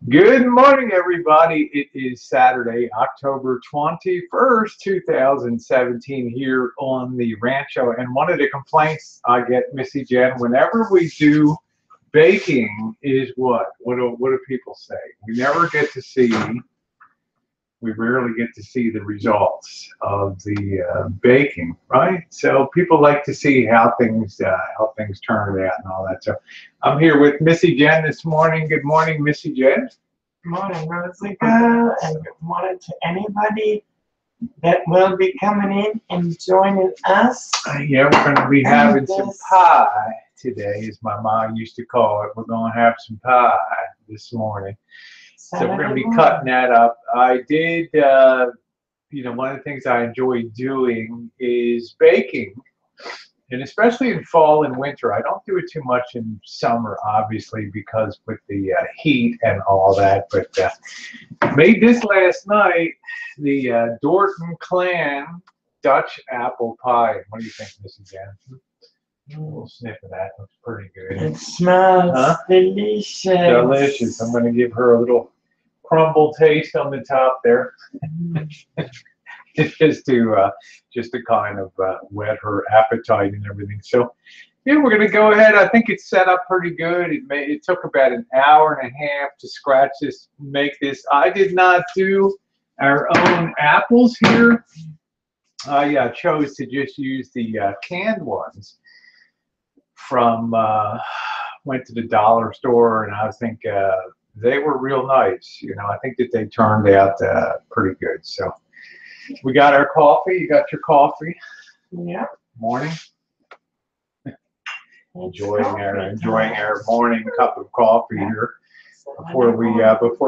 Good morning, everybody. It is Saturday, October 21st, 2017, here on the Rancho. And one of the complaints I get, Missy Jen, whenever we do baking is what? What do people say? We never get to see, we rarely get to see the results of the baking, right? So people like to see how things turned out and all that. So I'm here with Missy Jen this morning. Good morning, Missy Jen. Morning, Rosica, and good morning to anybody that will be coming in and joining us. Yeah, we're going to be And having some this pie today, as my mom used to call it. We're going to have some pie this morning. So we're going to Saturday be morning. cutting that up. I did, one of the things I enjoy doing is baking. And especially in fall and winter, I don't do it too much in summer, obviously, because with the heat and all that. But made this last night, the Dorton Clan Dutch apple pie. What do you think, Mrs. Jansen? A little sniff of that. Looks pretty good. It smells Huh? delicious. Delicious. I'm going to give her a little crumble taste on the top there. Just to kind of whet her appetite and everything. So yeah, we're gonna go ahead. I think it's set up pretty good. It took about an hour and a half to scratch this, make this. I did not do our own apples here. I chose to just use the canned ones from. Went to the dollar store, and I think they were real nice. I think that they turned out pretty good. So. We got our coffee. You got your coffee. Yeah. Morning. Enjoying Enjoying our morning cup of coffee here before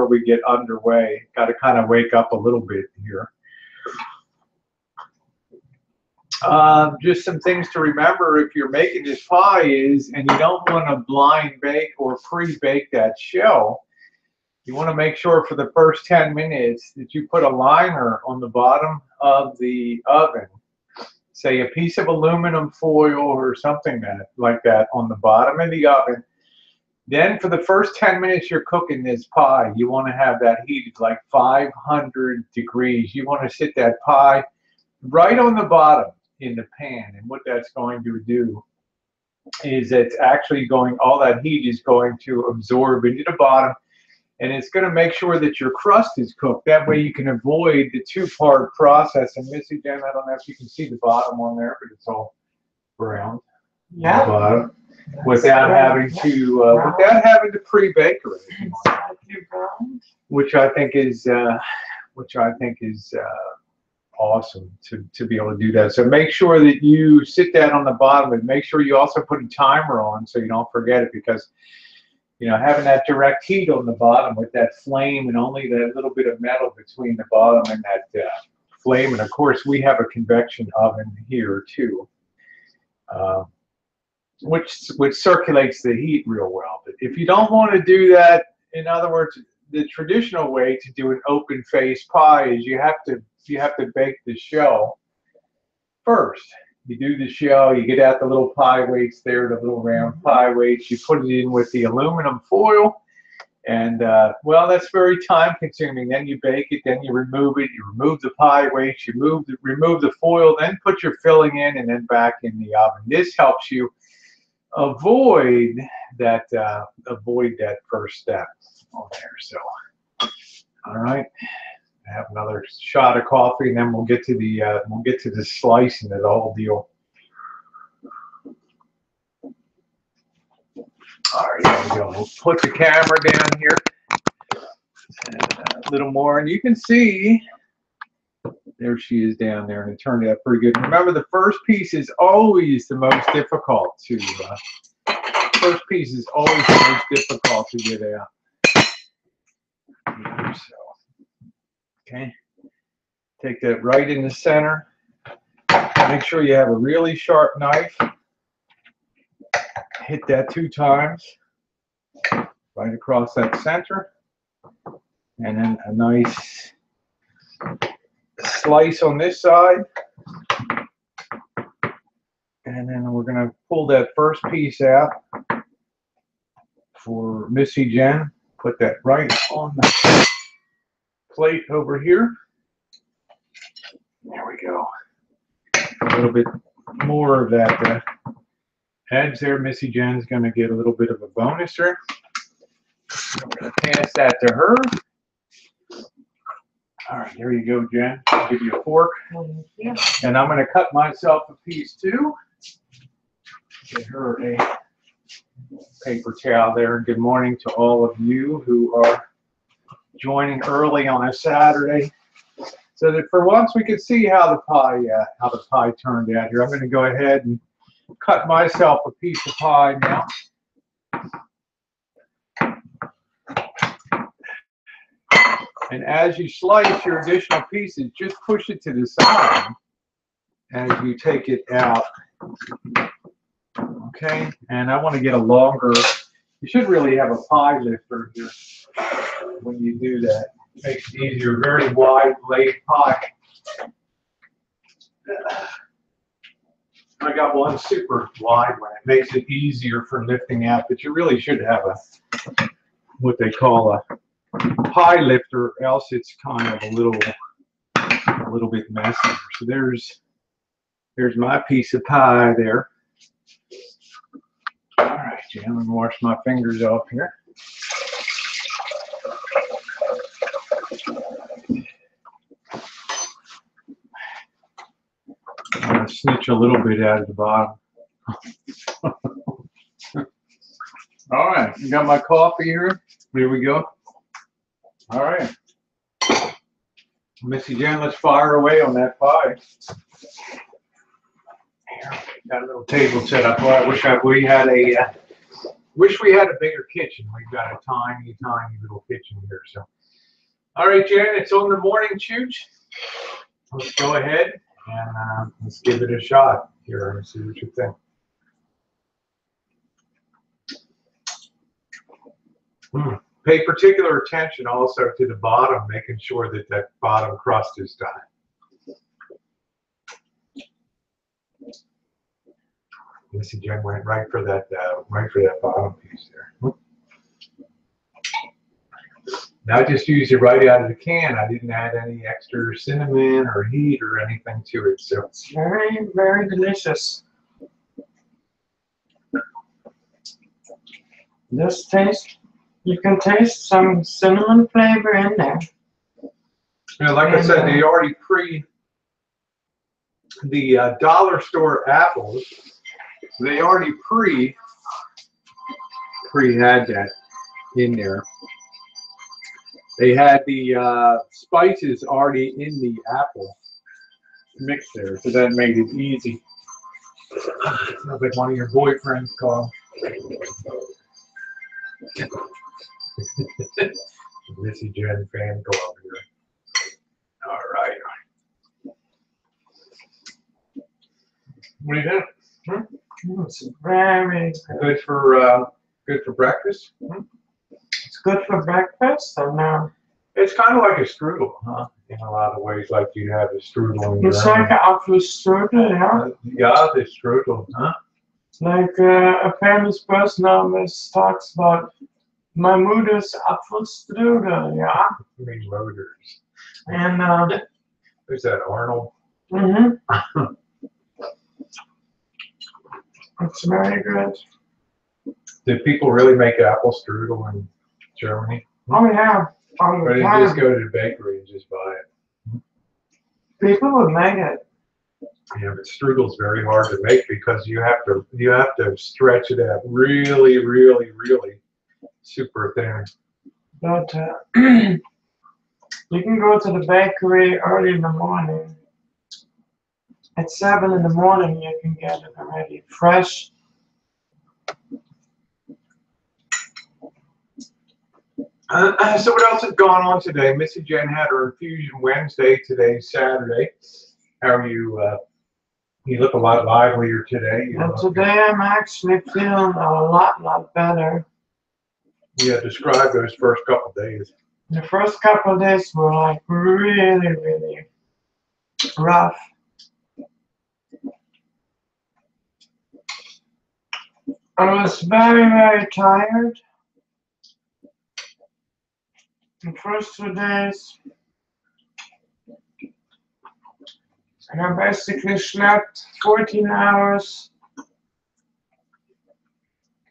we get underway. Got to kind of wake up a little bit here. Just some things to remember if you're making this pie and you don't want to blind bake or pre-bake that shell. You want to make sure for the first 10 minutes that you put a liner on the bottom of the oven, say a piece of aluminum foil or something like that on the bottom of the oven. Then for the first 10 minutes you're cooking this pie, you want to have that heated like 500 degrees. You want to sit that pie right on the bottom in the pan. And what that's going to do is it's actually all that heat is going to absorb into the bottom. And it's going to make sure that your crust is cooked. That way you can avoid the two-part process. And Missy Jen, I don't know if you can see the bottom on there, but it's all brown. Yeah. Bottom, without having to pre-bake or anything, which I think is awesome to be able to do that. So make sure that you sit that on the bottom, and make sure you also put a timer on so you don't forget it, because having that direct heat on the bottom with that flame and only that little bit of metal between the bottom and that flame. And of course, we have a convection oven here too, which circulates the heat real well. But if you don't want to do that, in other words, the traditional way to do an open face pie is you have to bake the shell first. You do the shell, you get out the little pie weights there, the little round pie weights, you put it in with the aluminum foil, and that's very time consuming. Then you bake it, then you remove it, you remove the pie weights, you remove the foil, then put your filling in, and then back in the oven. This helps you avoid that first step on there. So, all right. Have another shot of coffee, and then we'll get to the slicing of the whole deal. All right, there we go. We'll put the camera down here a little more, and you can see there she is down there, and it turned out pretty good. Remember, the first piece is always the most difficult to get out. So. Okay, take that right in the center. Make sure you have a really sharp knife. Hit that 2 times, right across that center. And then a nice slice on this side. And then we're going to pull that first piece out for Missy Jen. put that right on the plate over here. There we go. A little bit more of that heads there. Missy Jen's going to get a little bit of a bonus there. I'm going to pass that to her. All right, there you go, Jen. I'll give you a fork. Yeah. And I'm going to cut myself a piece too. Get her a paper towel there. And good morning to all of you who are joining early on a Saturday, so that for once we could see how the pie turned out here. I'm going to go ahead and cut myself a piece of pie now. And as you slice your additional pieces, just push it to the side as you take it out. Okay, and I want to get a longer, you should really have a pie lifter here when you do that. It makes it easier, very wide blade pie. I got one super wide one. It makes it easier for lifting out, but you really should have a, what they call a pie lifter, else it's kind of a little bit messy. So there's my piece of pie there. All right, Jen, I'm gonna wash my fingers off here. I'm gonna snitch a little bit out of the bottom. All right, you got my coffee here. Here we go. All right, Missy Jen, let's fire away on that pie. Here, got a little table set up. Well, I wish we had a bigger kitchen. We've got a tiny little kitchen here. So, all right, Jen, it's on the morning chooch. Let's go ahead and let's give it a shot here and see what you think. Pay particular attention also to the bottom, making sure that that bottom crust is done. Missy Jen went right for that bottom piece there. Now I just used it right out of the can. I didn't add any extra cinnamon or heat or anything to it. So It's very, very delicious. This taste, you can taste some cinnamon flavor in there. Yeah, like I said, they already the dollar store apples. They already pre had that in there. They had the spices already in the apple mix there, so that made it easy. Sounds like one of your boyfriends called. Missy Jen fan club here. All right. What do you think? It's very good. Good for breakfast. It's good for breakfast, and It's kind of like a strudel, huh? In a lot of ways, like you have a strudel in it's like an apple strudel, yeah. Yeah, the strudel, huh? Like a famous person always talks about my mother's apple strudel, yeah. I mean, Roders. And Who's that, Arnold? It's very good. Did people really make apple strudel in Germany? Oh yeah, all Or the did you time. just go to the bakery and just buy it? People would make it. Yeah, but strudel's very hard to make because you have to stretch it out really, really, really super thin. But you can go to the bakery early in the morning. At 7 in the morning, you can get it already fresh. So what else has gone on today? Missy Jen had her infusion Wednesday. Today's Saturday. How are you? You look a lot livelier today. And today I'm actually feeling a lot better. Yeah, describe those first couple of days. The first couple of days were like really rough. I was very tired. the first 2 days, and I basically slept 14 hours.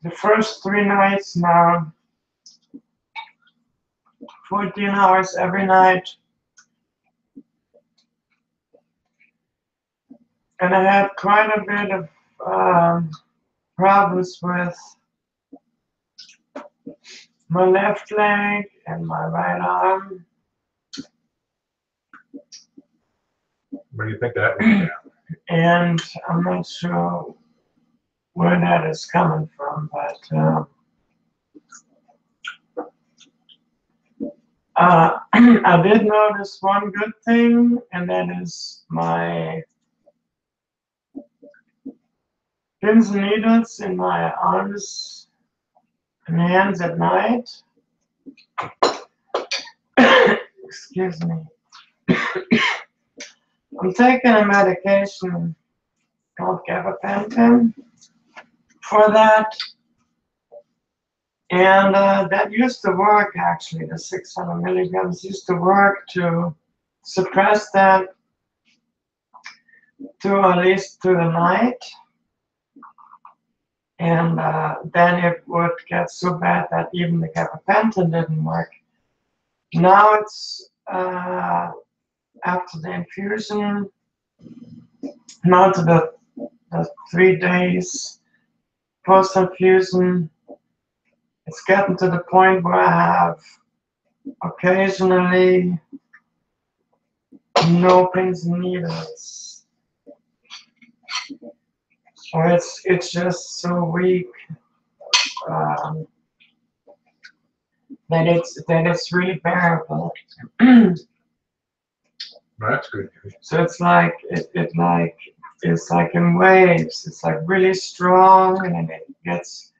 The first 3 nights now, 14 hours every night. And I had quite a bit of problems with my left leg and my right arm. Where do you think that was? And I'm not sure where that is coming from, but I did notice one good thing, and that is my pins and needles in my arms and hands at night. Excuse me. I'm taking a medication called gabapentin for that. And that used to work, actually. The 600 milligrams used to work to suppress that to at least through the night. And then it would get so bad that even the gabapentin didn't work. Now it's after the infusion, now to the 3 days post-infusion, it's getting to the point where I have occasionally no pins and needles. So it's just so weak that it's really bearable. That's good news. So it's like it's like in waves. It's like really strong, and then it gets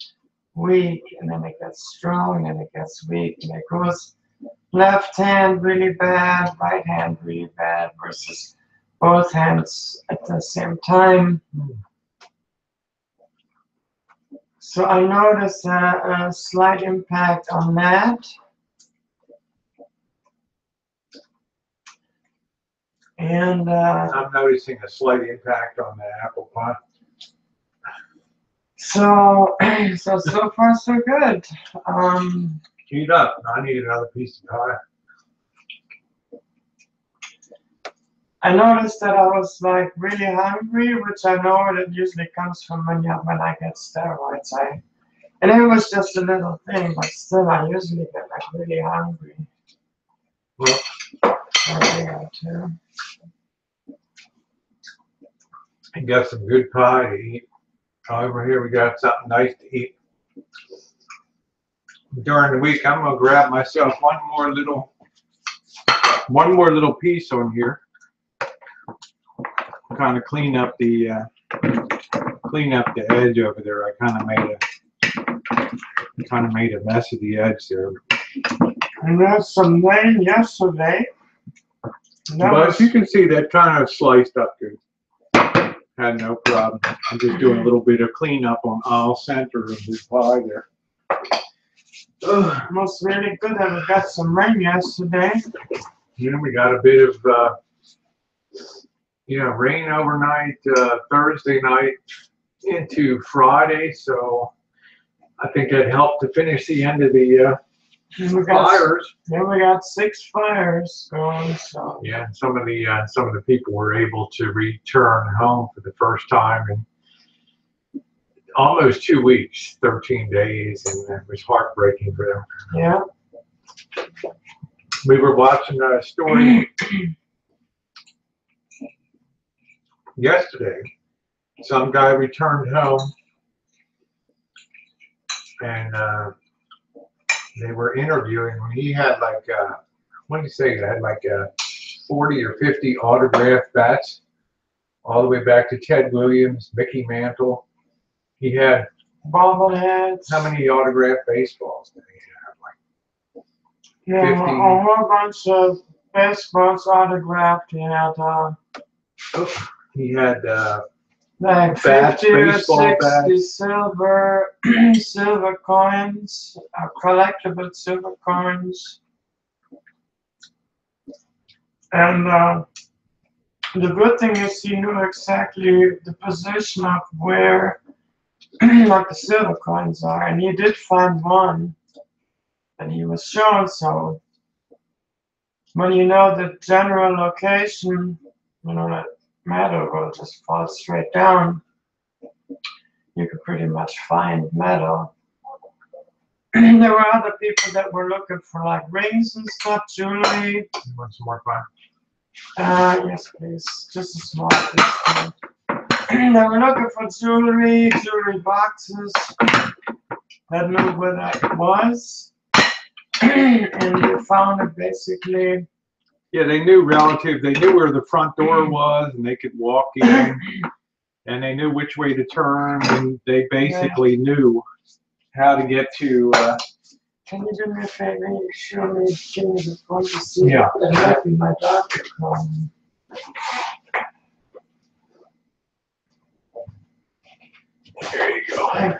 weak, and then it gets strong, and it gets weak, and it goes left hand really bad, right hand really bad, versus both hands at the same time. So I noticed a slight impact on that. And I'm noticing a slight impact on the apple pie. so far so good. Heat up. I need another piece of pie. I noticed that I was like really hungry, which I know that usually comes from when I get steroids. And it was just a little thing, but still I usually get like really hungry. Well, There too. I got some good pie to eat. Over here we got something nice to eat. During the week, I'm gonna grab myself one more little piece on here. Kind of clean up the edge over there. I kind of made a mess of the edge there. And there's some rain yesterday. But you can see that kind of sliced up good. Had no problem. I'm just doing a little bit of cleanup on all center of the pie there. It was really good that we got some rain yesterday. Yeah, we got a bit of rain overnight, Thursday night into Friday, so I think that helped to finish the end of the fires. Then we got 6 fires going. So yeah, some of the people were able to return home for the first time in almost 2 weeks, 13 days, and it was heartbreaking for them. Yeah. We were watching a story yesterday. Some guy returned home, and they were interviewing him. He had like, what did he say? He had like 40 or 50 autographed bats, all the way back to Ted Williams, Mickey Mantle. He had bobbleheads. How many autographed baseballs did he have? Like 50. A whole bunch of baseballs autographed. He had like bats, 50 or baseball 60 bats. silver coins, collectible silver coins. And the good thing is he knew exactly the position of where like the silver coins are, and he did find one, and he was shown. So when you know the general location, you know that metal will just fall straight down. You could pretty much find metal. There were other people that were looking for like rings and stuff, jewelry. You want some more fun? Yes, please. Just a small piece. They were looking for jewelry boxes. That knew where that was. And they found it basically. Yeah, they knew relative. They knew where the front door was, and they could walk in, and they knew which way to turn, and they basically knew how to get to. Can you do me a favor? Show me, give me the phone to see. Yeah. It might be my doctor calling. There you go. Okay.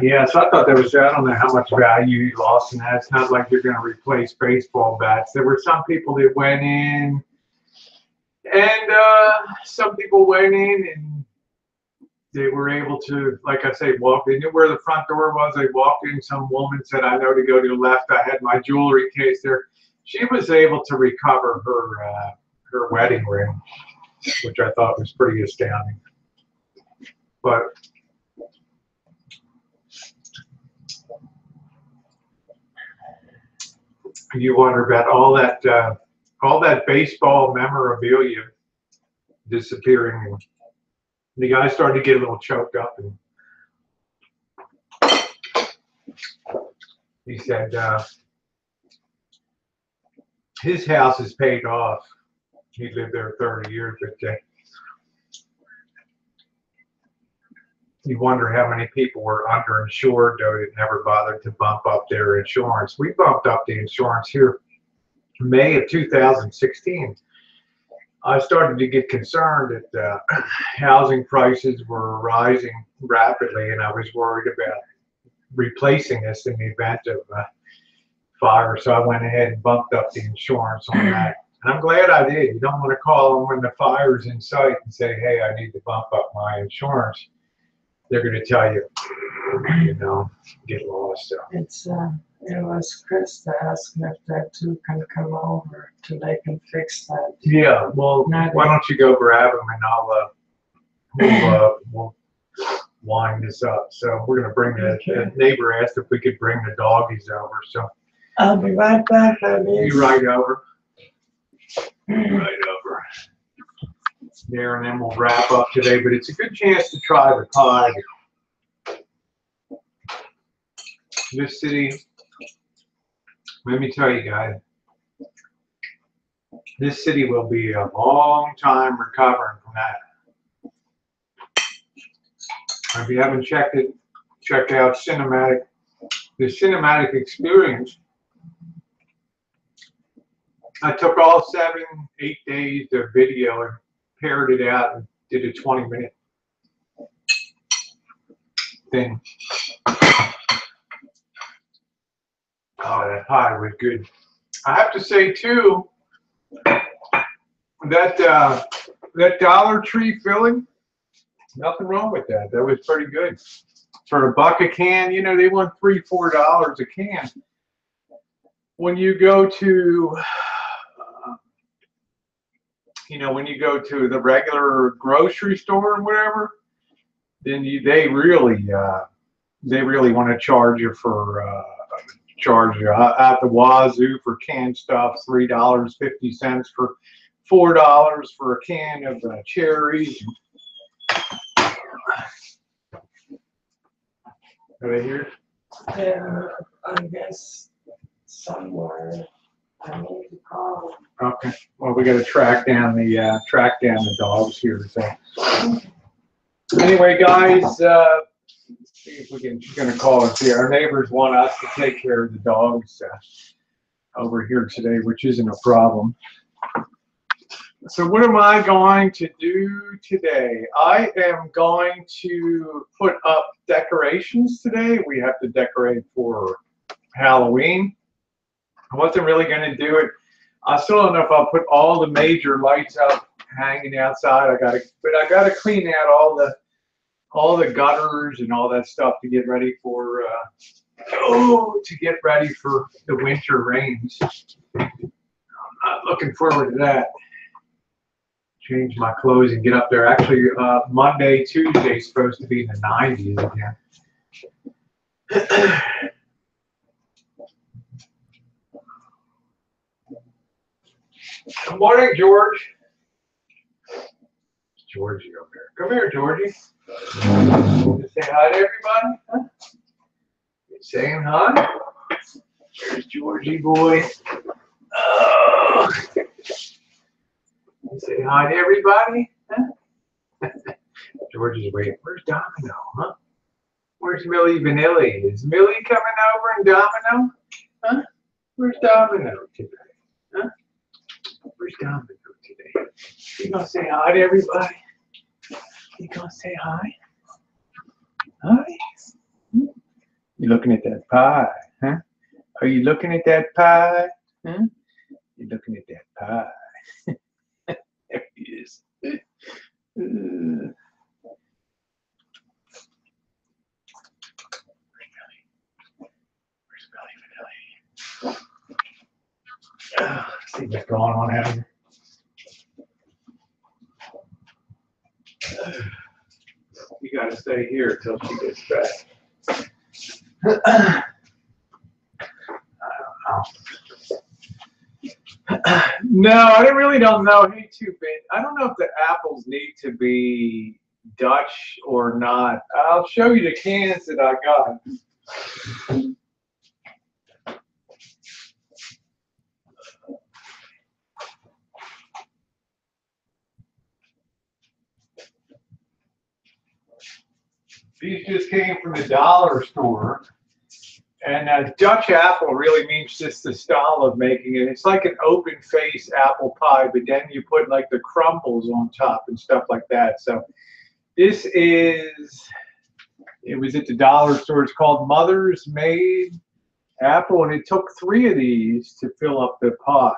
Yeah, so I thought there was, I don't know how much value you lost in that. It's not like you're going to replace baseball bats. There were some people that went in, and some people went in and they were able to, like I say, walk. They knew where the front door was. They walked in. Some woman said, I know to go to the left. I had my jewelry case there. She was able to recover her wedding ring, which I thought was pretty astounding. But you wonder about all that baseball memorabilia disappearing. And the guy started to get a little choked up, and he said his house is paid off. He lived there 30 years, but you wonder how many people were underinsured, though, that never bothered to bump up their insurance. We bumped up the insurance here in May of 2016. I started to get concerned that housing prices were rising rapidly, and I was worried about replacing this in the event of fire. So I went ahead and bumped up the insurance on that. And I'm glad I did. You don't want to call them when the fire's in sight and say, hey, I need to bump up my insurance. They're going to tell you, you know, get lost. So. It was Chris that asked if that too can come over till they can fix that. Yeah, well, why don't you go grab them, and we'll wind this up. So we're going to bring the neighbor asked if we could bring the doggies over. So I'll be right back, baby. You right over. Right over. There, and then we'll wrap up today. But it's a good chance to try the pie. This city, let me tell you guys, this city will be a long time recovering from that. If you haven't checked it, check out the cinematic experience. I took all 7-8 days of video and paired it out and did a 20-minute thing. Oh, that pie was good. I have to say too, that Dollar Tree filling, nothing wrong with that. That was pretty good. For $1 a can, you know, they want $3-4 a can. When you go to when you go to the regular grocery store or whatever, then they really want to charge you for out the wazoo for canned stuff, $3.50 for $4 for a can of cherries. Are they here? Yeah, I guess somewhere. I need to call. Okay. Well, we got to track down the dogs here. So anyway, guys, see if we can. She's going to call us here. Our neighbors want us to take care of the dogs over here today, which isn't a problem. So what am I going to do today? I am going to put up decorations today. We have to decorate for Halloween. I wasn't really going to do it. I still don't know if I'll put all the major lights up hanging outside. But I gotta clean out all the gutters and all that stuff to get ready for the winter rains. I'm not looking forward to that. Change my clothes and get up there. Actually, Monday, Tuesday is supposed to be in the 90s again. Good morning, George. Georgie over there. Come here, Georgie. Say hi to everybody. Huh? You saying hi? There's Georgie boy. Oh. Say hi to everybody. Huh? Georgie's waiting. Where's Domino? Huh? Where's Millie Vanilli? Is Millie coming over and Domino? Huh? Where's Domino today? Huh? Where's Domino today? You gonna say hi to everybody? You gonna say hi? Hi? You looking at that pie, huh? Are you looking at that pie? Huh? You looking at that pie? There he is. Where's Billy Vanilli? See what's going on out here. You gotta stay here till she gets back. I don't know. No, I really don't know. Hey, Two-Bit, I don't know if the apples need to be Dutch or not. I'll show you the cans that I got. These just came from the dollar store. And Dutch apple really means just the style of making it. It's like an open face apple pie, but then you put like the crumbles on top and stuff like that. So this it was at the dollar store. It's called Mother's Made Apple, and it took 3 of these to fill up the pie.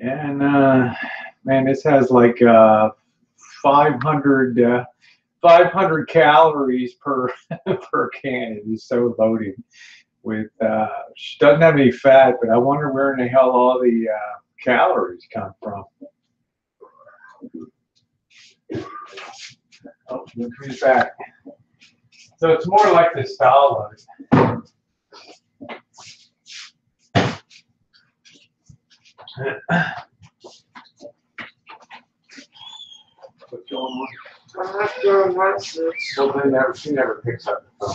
And man, this has like 500 calories per per can. It is so loaded with doesn't have any fat, but I wonder where in the hell all the calories come from. Oh, look who's back. So it's more like the style of it. What's going on? She never picks up the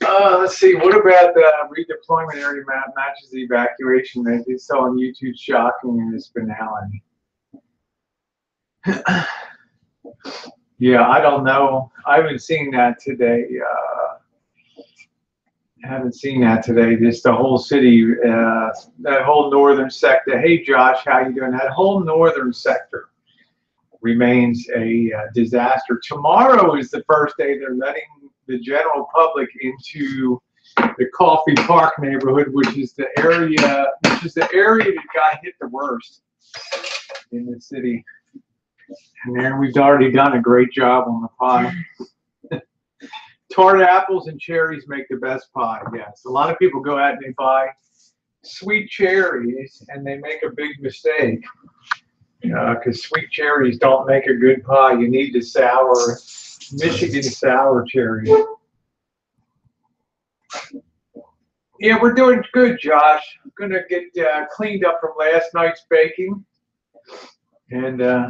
phone. Let's see. What about the redeployment area map matches the evacuation? They did so on YouTube. Shocking in its finality. Yeah, I don't know. I haven't seen that today. Just the whole city, that whole northern sector. Hey, Josh, how you doing? That whole northern sector remains a disaster. Tomorrow is the first day they're letting the general public into the Coffee Park neighborhood, which is the area that got hit the worst in the city. And there we've already done a great job on the pie. Tart apples and cherries make the best pie. Yes, a lot of people go out and they buy sweet cherries and they make a big mistake. Because sweet cherries don't make a good pie. You need the sour, Michigan sour cherry. Yeah, we're doing good, Josh. I'm going to get cleaned up from last night's baking. And I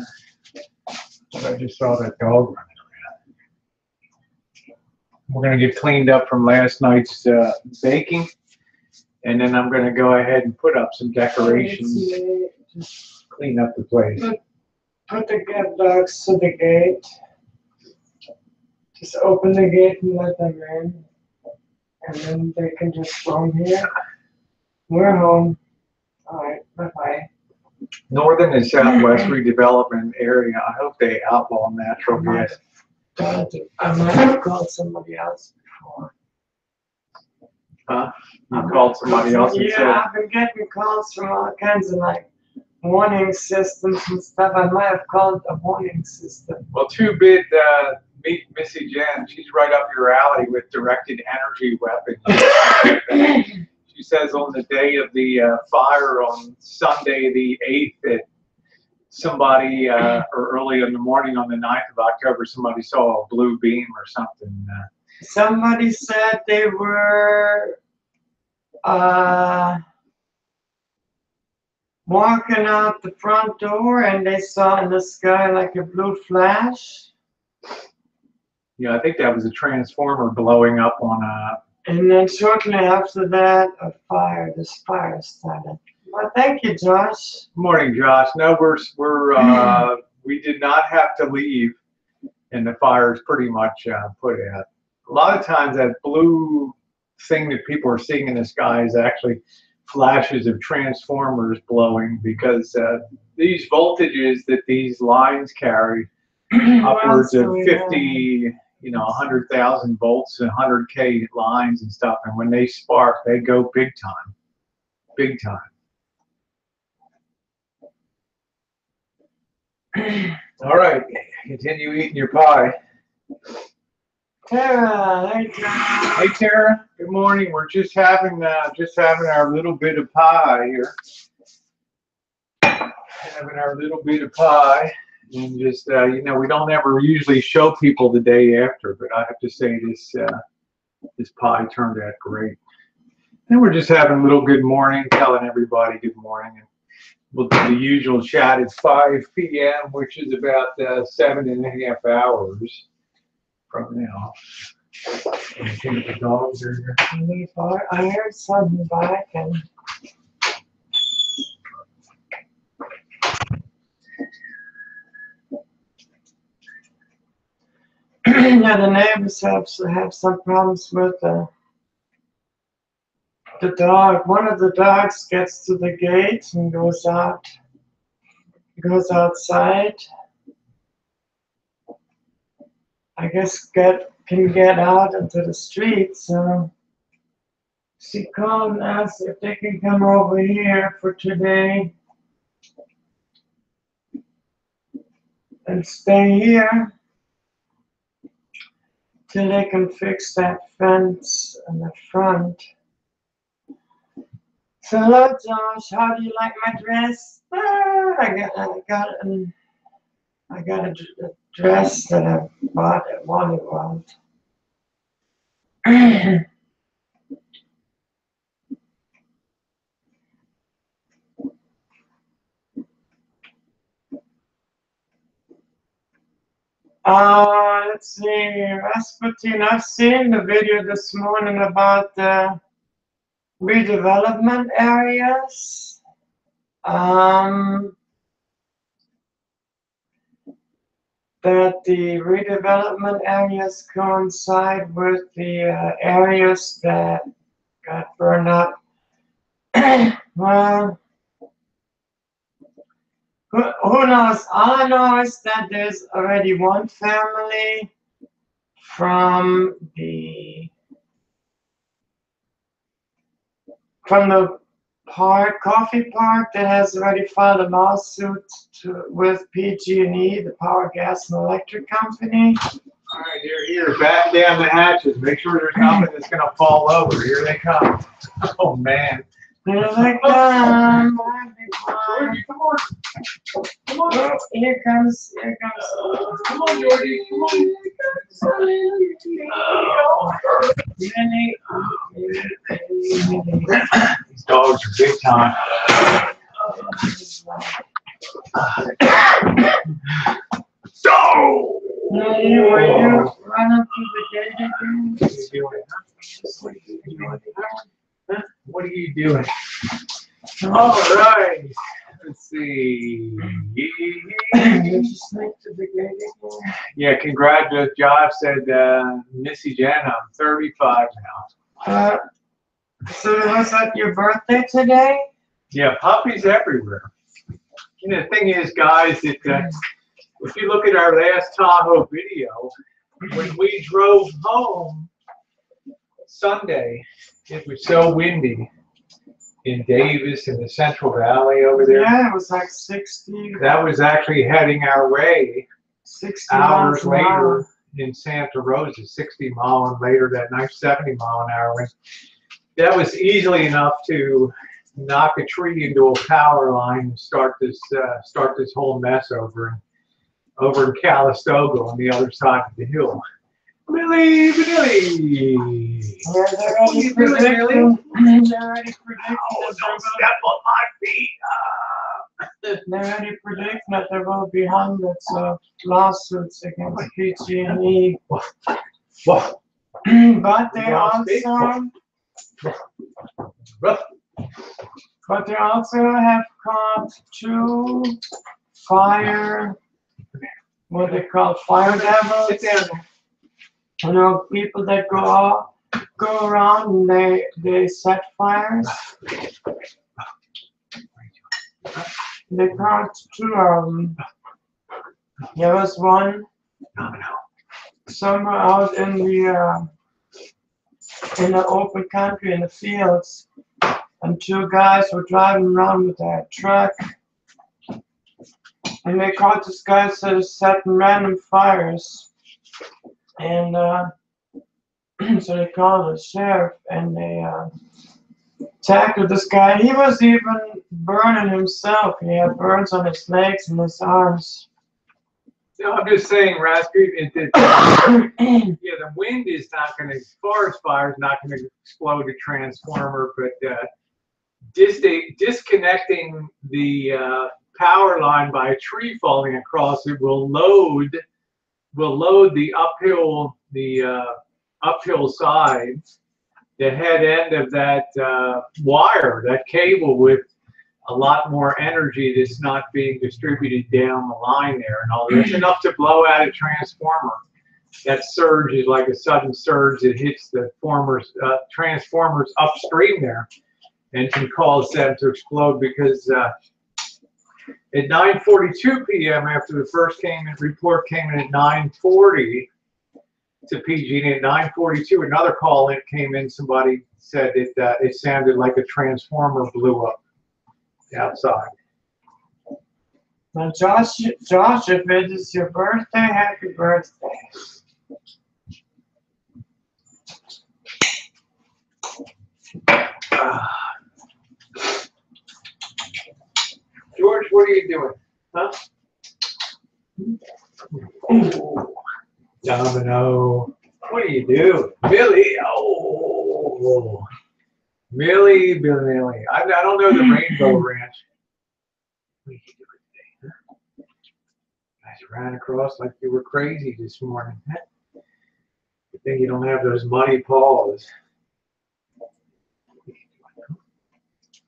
just saw that dog running around. We're going to get cleaned up from last night's baking. And then I'm going to go ahead and put up some decorations. Clean up the place. Put the dogs to the gate. Just open the gate and let them in. And then they can just roam here. We're home. Alright, bye-bye. Northern and Southwest redevelopment area. I hope they outlaw natural gas. I might have called somebody else before. Huh? You called somebody else and said, yeah, I've been getting calls from all kinds of like warning systems and stuff. I might have called a warning system. well, too bad, meet Missy Jen. She's right up your alley with directed energy weapons. She says on the day of the fire on Sunday the 8th that somebody, or early in the morning on the 9th of October, somebody saw a blue beam or something. Somebody said they were walking out the front door and they saw in the sky like a blue flash. Yeah, I think that was a transformer blowing up on a. And then shortly after that, this fire started. Well, thank you, Josh. Morning, Josh. No, we did not have to leave, and the fire's pretty much put out. A lot of times, that blue thing that people are seeing in the sky is actually flashes of transformers blowing, because these voltages that these lines carry, upwards of 50, 100,000 volts and 100K lines and stuff, and when they spark, they go big time, big time. All right, continue eating your pie. Tara, hey Tara. Hey Tara, good morning. We're just having our little bit of pie here. Having our little bit of pie, and just we don't ever usually show people the day after, but I have to say this pie turned out great. And we're just having a little good morning, telling everybody good morning. And we'll do the usual chat. It's 5 p.m., which is about 7.5 hours from now. I think the dogs are here. I heard something back and yeah, the neighbors have some problems with the dog. One of the dogs gets to the gate and goes outside. I guess can get out into the street, so she called and asked if they can come over here for today and stay here till they can fix that fence in the front. So hello, Josh. How do you like my dress? I got a dress that I bought at Wally World. Let's see, Rasputin. I've seen the video this morning about the redevelopment areas. That the redevelopment areas coincide with the areas that got burned up. Well, who knows? All I know is that there's already one family from the coffee park that has already filed a lawsuit with PG&E, the Power, Gas, and Electric Company. All right, here. Batten down the hatches. Make sure there's nothing that's going to fall over. Here they come. Oh, man. Here they come. Georgie, come on. Come on. Oh, here comes. Come on, Georgie. Come on. These dogs are big time. So. Were you running through the gate again? What are you doing? All right. Let's see. You just sneak to the gate again? Yeah, congratulations. Josh said, Missy Jen, I'm 35 now. So was that your birthday today? Yeah, puppies everywhere. The thing is, guys, that if you look at our last Tahoe video, when we drove home, Sunday, it was so windy in Davis in the Central Valley over there. Yeah, it was like 60. That was actually heading our way 60 hours miles an hour. later in Santa Rosa, 60 mile and later that night 70 mile an hour wind. That was easily enough to knock a tree into a power line and start this whole mess over in Calistoga on the other side of the hill. Millie Vanilli! Yeah, they're already predicting. They're already predicting. Oh, don't step on my feet! They're already predicting that there will be hundreds of lawsuits against PG&E. Whoa. But they also have caught 2 fire, what they call fire devils. Sit down. You know, people that go around and they set fires. They caught 2 of them. There was one somewhere out in the open country in the fields, and 2 guys were driving around with their truck, and they caught this guy setting random fires, and so they called the sheriff, and they tackled this guy. He was even burning himself. He had burns on his legs and his arms. No, I'm just saying, Rasputin, the wind is not going to, forest fire is not going to explode a transformer, but disconnecting the power line by a tree falling across it will load the uphill side, the head end of that wire, that cable, with a lot more energy that's not being distributed down the line there, and all that's enough to blow out a transformer. That surge is like a sudden surge that hits the transformers upstream there and can cause them to explode, because at 9:42 p.m. after the first report came in at 9:40 to PG&E, at 9:42 another call came in. Somebody said it sounded like a transformer blew up outside. Now, Josh, if it is your birthday, happy birthday. George, what are you doing? Huh? Oh, Domino. What are you doing? Billy. Oh. Billy. I don't know the Rainbow Ranch. What are you doing today? Huh? Guys ran across like you were crazy this morning. Huh? Good thing you don't have those muddy paws.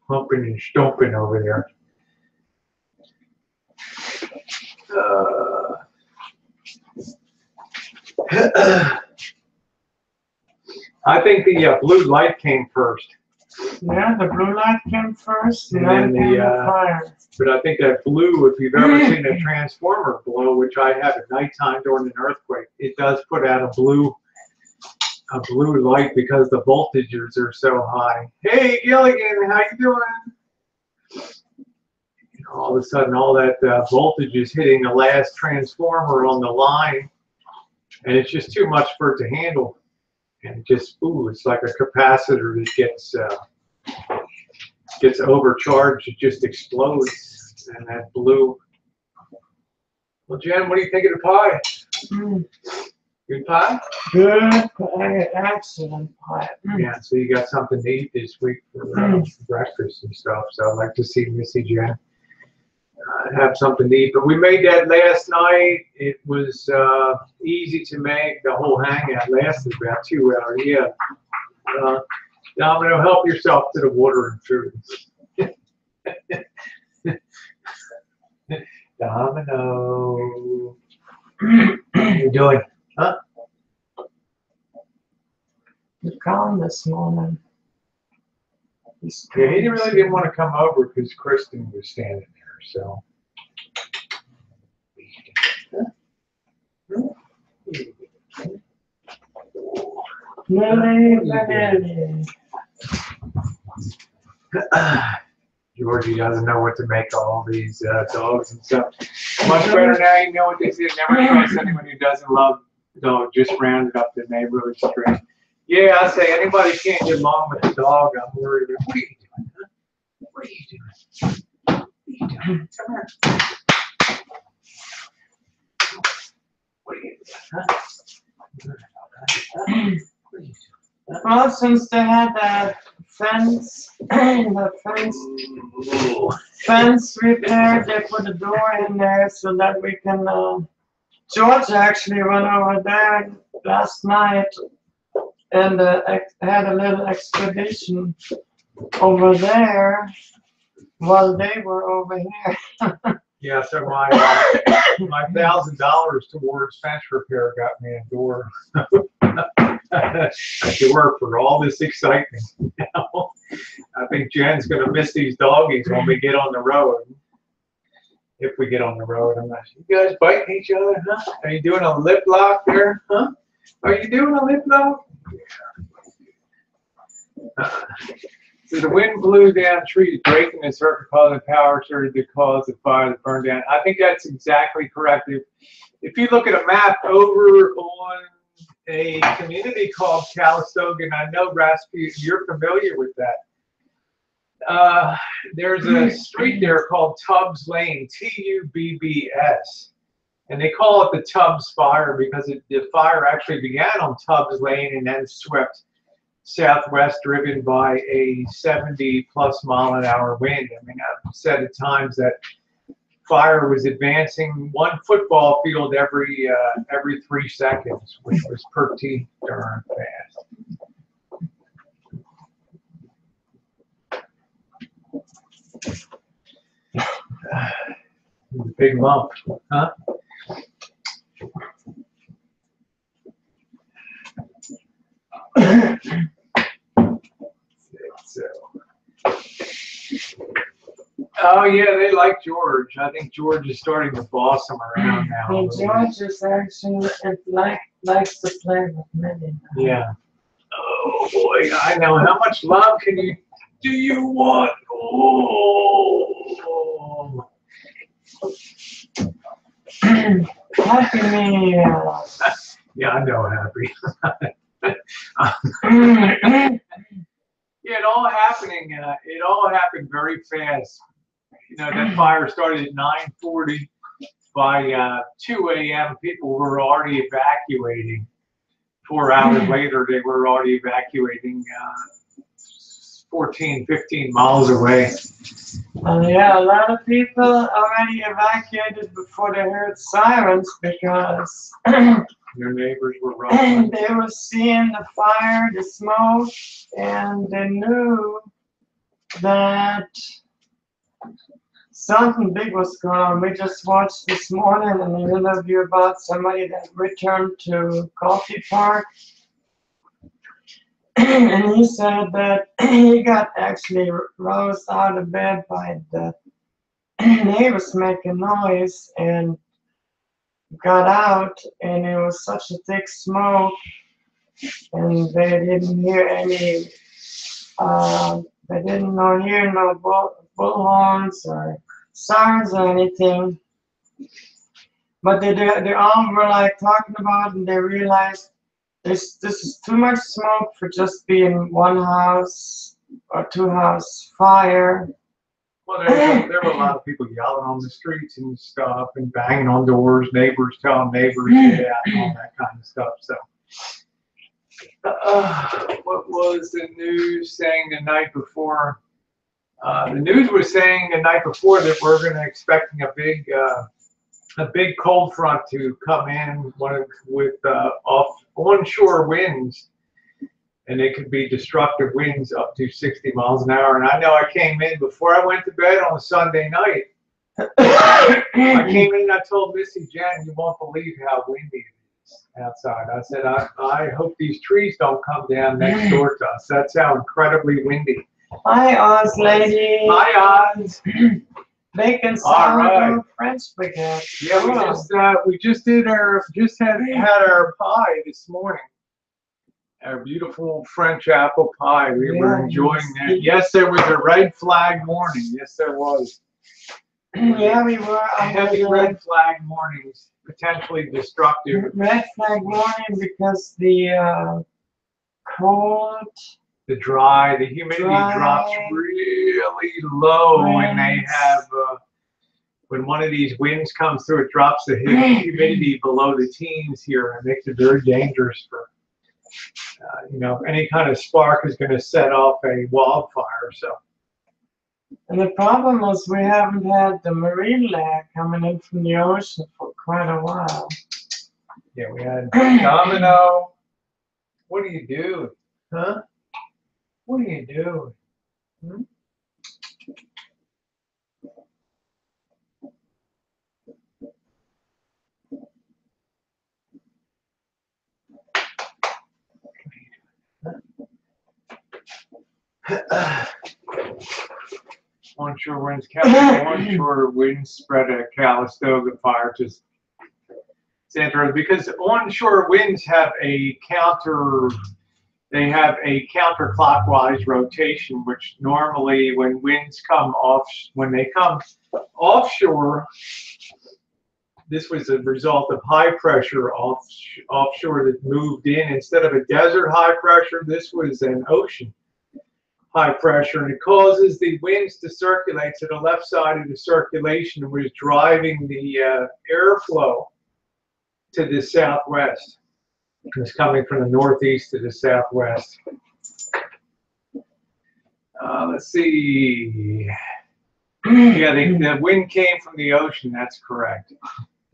Humping and stomping over there. I think the blue light came first. Yeah, the blue light came first, and then the fire. But I think that blue, if you've ever seen a transformer blow, which I have at nighttime during an earthquake, it does put out a blue light because the voltages are so high. Hey, Gilligan, how you doing? All of a sudden, all that voltage is hitting the last transformer on the line, and it's just too much for it to handle. And it just, it's like a capacitor that gets overcharged. It just explodes, and that blue. Well, Jen, what do you think of the pie? Good pie? Good pie, excellent pie. Yeah, so you got something to eat this week for breakfast and stuff. So I'd like to see Missy Jen have something to eat. But we made that last night. It was easy to make. The whole hangout lasted about 2 hours. Yeah. Domino, help yourself to the water and food. Domino. How you doing? Huh? You're calm this morning. Yeah, he really didn't want to come over because Kristen was standing there, so. Lily. Georgie doesn't know what to make of all these dogs and stuff. Much better now, you know what they say, never trust anyone who doesn't love dog, just rounded up the neighborhood street. Yeah, I say anybody can't get along with the dog, I'm worried about. What are you doing, huh? What are you doing? What are you doing? Come here. What are you doing, huh? What are you doing? Well, since they had that fence, fence repaired, they put a door in there so that we can, George actually went over there last night and had a little expedition over there while they were over here. Yeah, so my $1,000 towards fence repair got me a door. A door for all this excitement. I think Jen's gonna miss these doggies when we get on the road. If we get on the road, I'm not. You guys biting each other, huh? Are you doing a lip lock there, huh? Are you doing a lip lock? So the wind blew down trees, breaking the circuit, causing power surge to cause the fire to burn down. I think that's exactly correct. If you look at a map over on a community called Calistoga, and I know Rasputin, you're familiar with that. There's a street there called Tubbs Lane, Tubbs, and they call it the Tubbs Fire because the fire actually began on Tubbs Lane and then swept southwest, driven by a 70-plus-mile-an-hour wind. I mean, I've said at times that fire was advancing 1 football field every 3 seconds, which was pretty darn fast. A big lump, huh? So. Oh yeah, they like George. I think George is starting to boss them around now. And George is actually likes to play with Minnie. Yeah. Oh boy, I know. How much love do you want? Oh. Happy Meal. Yeah, I know, Happy. Yeah, it all happened very fast. You know, that fire started at 9:40. By 2 a.m., people were already evacuating. 4 hours later, they were already evacuating 14, 15 miles away. Yeah, a lot of people already evacuated before they heard sirens because Their neighbors were running. they were seeing the fire, the smoke, and they knew that something big was going on. We just watched this morning an interview about somebody that returned to Coffee Park. And he said that he got actually rose out of bed by the neighbors making noise and got out, and it was such a thick smoke, and they didn't hear any, they didn't hear no bullhorns or sirens or anything. But they all were like talking about, and they realized this is too much smoke for just being one house or 2 house fire. Well, there were a lot of people yelling on the streets and stuff and banging on doors, neighbors telling neighbors, yeah, and all that kind of stuff. So, what was the news saying the night before? The news was saying the night before that we're going to expecting a big cold front to come in with onshore winds, and it could be destructive winds up to 60 miles an hour. And I know I came in before I went to bed on a Sunday night. I came in and I told Missy, Jen, you won't believe how windy it is outside. I said, I hope these trees don't come down next door to us. That's how incredibly windy. Hi, Oz lady. Hi, Oz. Bacon sourdough French spaghetti. Yeah, we just had our pie this morning, Our beautiful French apple pie. We were Yeah, enjoying yes. that. Yes, there was a red flag morning. Yes, there was. Yeah, we were on Heavy the red flag mornings, potentially destructive. red flag warning because the cold The humidity Dry drops really low when they winds. have, when one of these winds comes through, it drops the humidity below the teens here and makes it very dangerous for, any kind of spark is going to set off a wildfire. So, And the problem was we haven't had the marine lag coming in from the ocean for quite a while. yeah, we had Domino. What are you doing? Huh? What are you doing? Hmm? Onshore winds, onshore winds spread a Calistoga fire to center because onshore winds have a counterclockwise rotation, which normally when winds come offshore, this was a result of high pressure offshore that moved in. Instead of a desert high pressure, this was an ocean high pressure, and it causes the winds to circulate to the left side of the circulation, and was driving the airflow to the southwest. It's coming from the northeast to the southwest. Let's see. Yeah, the wind came from the ocean. That's correct.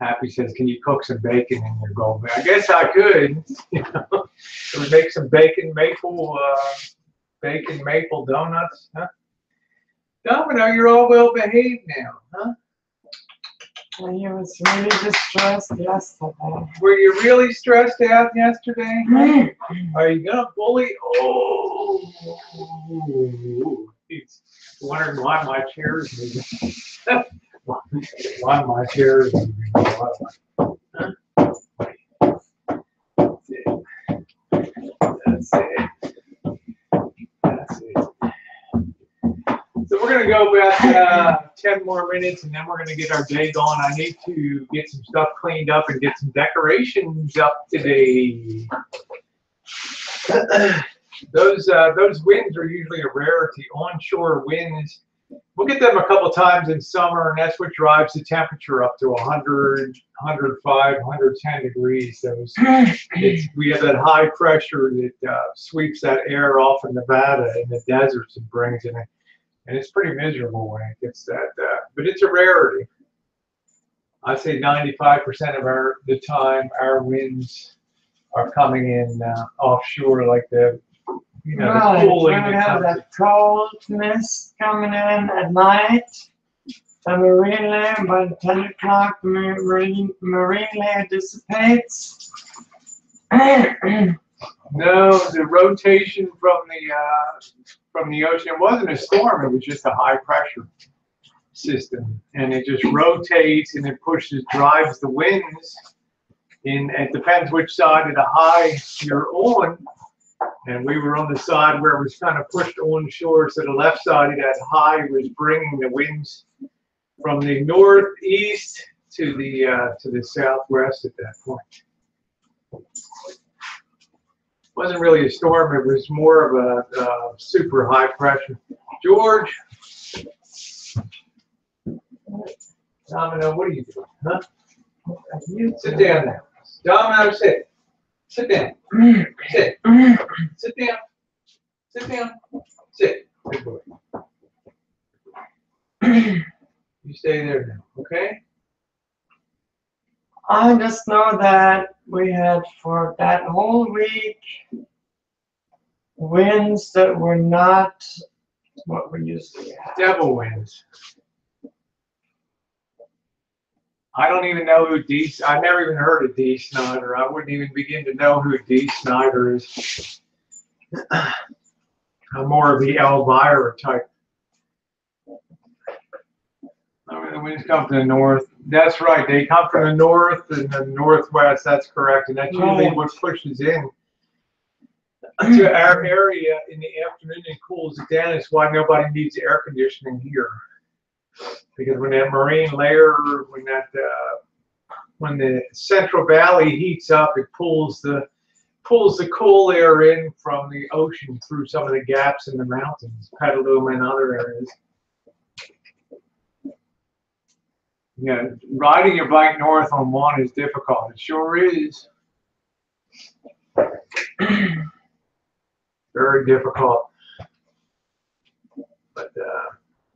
Happy says, "Can you cook some bacon in your gold?" I guess I could. Can we make some bacon maple donuts? Huh? Domino, you're all well behaved now, huh? Well, he was really distressed yesterday. Were you really stressed out yesterday? Huh? Are you gonna bully? Oh, he's wondering why my chair is moving. Why my chair is moving. Huh? That's it. That's it. So we're gonna go about 10 more minutes, and then we're gonna get our day going. I need to get some stuff cleaned up and get some decorations up today. Those winds are usually a rarity. Onshore winds, we'll get them a couple times in summer, and that's what drives the temperature up to 100, 105, 110 degrees. We have that high pressure that sweeps that air off in Nevada in the deserts and brings it in. And it's pretty miserable when it gets that, but it's a rarity. I'd say 95% of the time our winds are coming in offshore, like the cooling. We have that cold mist coming in at night. The marine layer, by 10 o'clock, the marine layer dissipates. No, the rotation from the ocean, it wasn't a storm, it was just a high pressure system, and it just rotates and it drives the winds in. It depends which side of the high you're on, and we were on the side where it was kind of pushed onshore, so the left side of that high was bringing the winds from the northeast to the southwest at that point. Wasn't really a storm, it was more of a super high pressure. George? Domino, what are you doing? Huh? Sit down now. Domino, sit. Sit down. Sit. Sit down. Sit down. Sit. Good boy. You stay there now, okay? I just know that we had for that whole week winds that were not what we usually have. Devil winds. I don't even know who I've never even heard of Dee Snider. I wouldn't even begin to know who Dee Snider is. I'm more of the Elvira type. I mean, the winds come from the north. That's right. They come from the north and the northwest. That's correct. And that's usually what pushes in to our area in the afternoon and cools it down. It's why nobody needs air conditioning here. Because when that marine layer, when the Central Valley heats up, it pulls the cool air in from the ocean through some of the gaps in the mountains, Petaluma and other areas. Yeah, riding your bike north on one is difficult. It sure is. Very difficult. But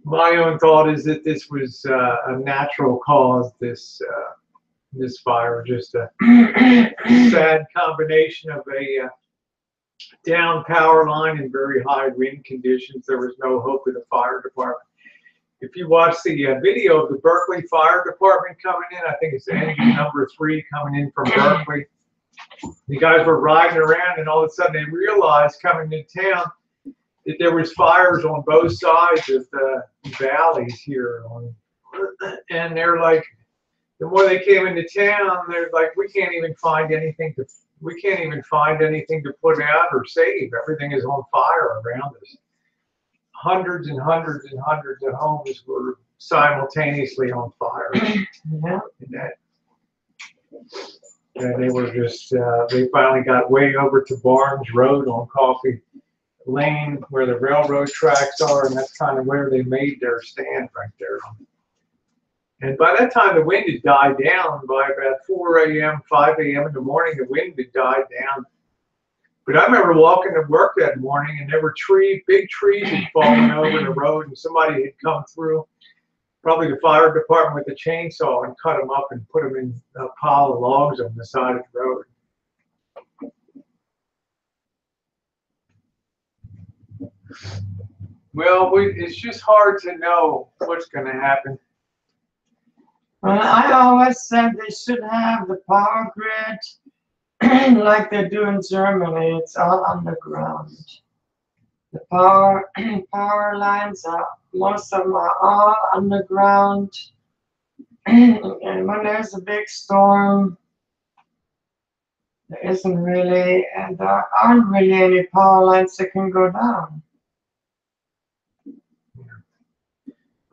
my own thought is that this was a natural cause. This fire, just a sad combination of a down power line and very high wind conditions. There was no hope of the fire department. If you watch the video of the Berkeley Fire Department coming in, I think it's engine number 3 coming in from Berkeley. The guys were riding around, and all of a sudden they realized coming into town that there was fires on both sides of the valleys here. And they're like, the more they came into town, they're like, we can't even find anything to put out or save. Everything is on fire around us. Hundreds and hundreds and hundreds of homes were simultaneously on fire. Yeah. And they were just, they finally got way over to Barnes Road on Coffee Lane where the railroad tracks are, and that's kind of where they made their stand right there. And by that time, the wind had died down. By about 4 a.m., 5 a.m. in the morning, the wind had died down. But I remember walking to work that morning, and there were big trees had fallen over the road, and somebody had come through, probably the fire department with a chainsaw, and cut them up and put them in a pile of logs on the side of the road. Well, it's just hard to know what's going to happen. Well, I always said they should have the power grid like they do in Germany. It's all underground. The power lines most of them are all underground. And when there's a big storm, there aren't really any power lines that can go down.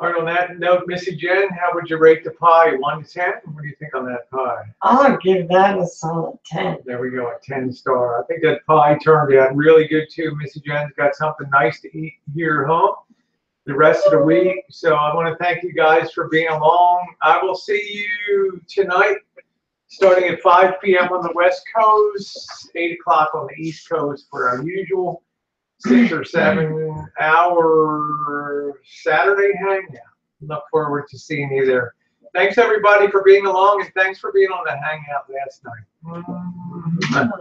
All right, on that note, Missy Jen, how would you rate the pie? 1 to 10? What do you think on that pie? I'll give that a solid 10. There we go, a 10-star. I think that pie turned out really good too. Missy Jen's got something nice to eat here at home the rest of the week. So I want to thank you guys for being along. I will see you tonight starting at 5 p.m. on the West Coast, 8 o'clock on the East Coast for our usual 6 or 7 hour Saturday hangout. Look forward to seeing you there. Thanks everybody for being along, and thanks for being on the hangout last night.